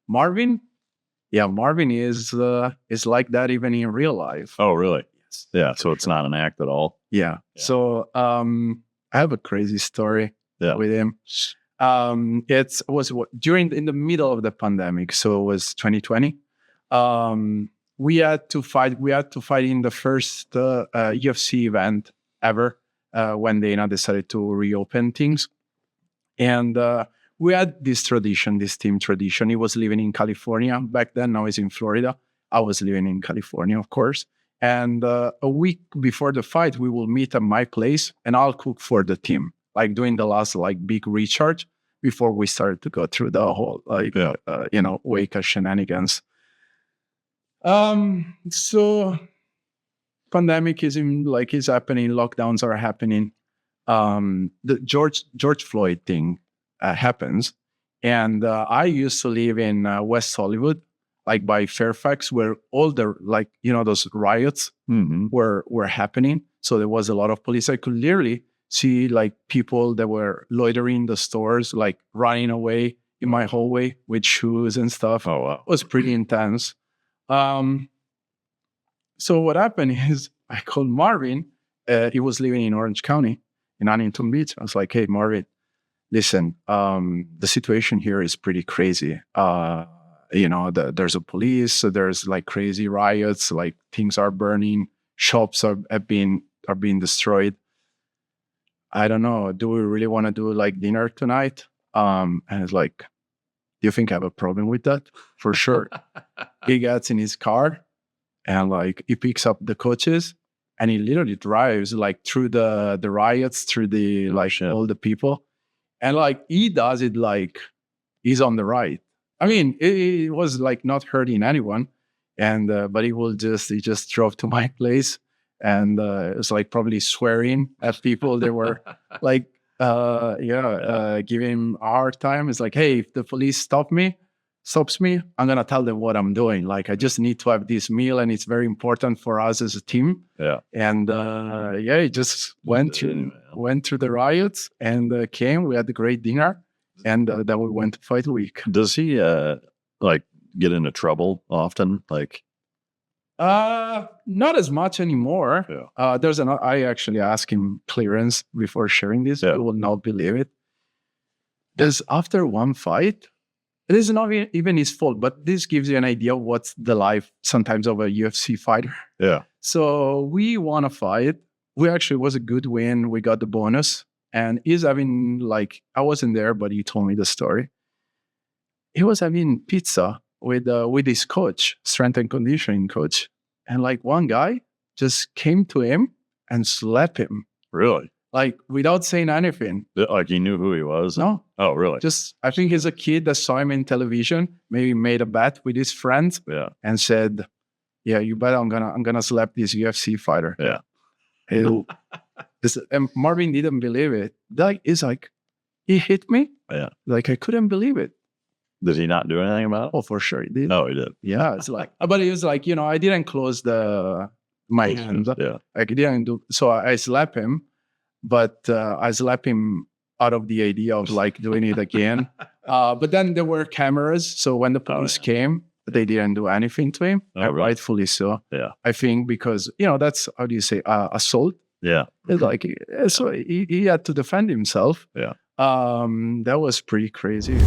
Marvin, yeah, Marvin is like that even in real life. Oh, really? Yes. Yeah. So it's not an act at all. Yeah. So I have a crazy story with him. It was in the middle of the pandemic, so it was 2020. We had to fight. We had to fight in the first UFC event ever when they decided to reopen things, and we had this tradition, this team tradition. He was living in California back then. Now he's in Florida. I was living in California, of course. And a week before the fight, we will meet at my place, and I'll cook for the team, like doing the last big recharge before we started to go through the whole wake of shenanigans. So pandemic is happening, lockdowns are happening. The George Floyd thing happens, and I used to live in West Hollywood, like by Fairfax, where all the those riots were happening. So there was a lot of police. I could literally see people that were loitering in the stores, like running away in my hallway with shoes and stuff. Oh, wow. It was pretty intense. So what happened is I called Marvin. He was living in Orange County in Huntington Beach. I was like, hey, Marvin, listen, the situation here is pretty crazy. There's a police, so there's crazy riots, things are burning, shops are being destroyed. I don't know. Do we really want to do dinner tonight? And it's like, do you think I have a problem with that? For sure. He gets in his car and he picks up the coaches and he literally drives through the riots, through the all the people. And he does it he's on the right. I mean, it was not hurting anyone, and but he just drove to my place, and it was probably swearing at people. They were giving him a hard time. It's hey, if the police stops me, I'm gonna tell them what I'm doing. I just need to have this meal, and it's very important for us as a team. Yeah, and he just went through the riots and came. We had a great dinner. And then we went to fight week. Does he get into trouble often? Not as much anymore. Yeah. I actually asked him clearance before sharing this. You will not believe it. There's after one fight, it is not even his fault, but this gives you an idea of what's the life sometimes of a UFC fighter. Yeah. So we won a fight. It was a good win. We got the bonus. And he's having I wasn't there, but he told me the story. He was having pizza with his coach, strength and conditioning coach. And one guy just came to him and slapped him. Really? Without saying anything. He knew who he was? No. Oh, really? I think he's a kid that saw him in television, maybe made a bet with his friends and said, yeah, you bet I'm gonna slap this UFC fighter. Yeah. And Marvin didn't believe it. He hit me. Yeah. I couldn't believe it. Did he not do anything about it? Oh, for sure he did. Oh, he did. Yeah. It's but he was I didn't close my hands. Yeah. I didn't do, so I slapped him, but I slapped him out of the idea of doing it again. But then there were cameras. So when the police came, they didn't do anything to him. Oh, really? Rightfully so. Yeah. I think because, that's, how do you say, assault. Yeah. So he had to defend himself. Yeah. That was pretty crazy.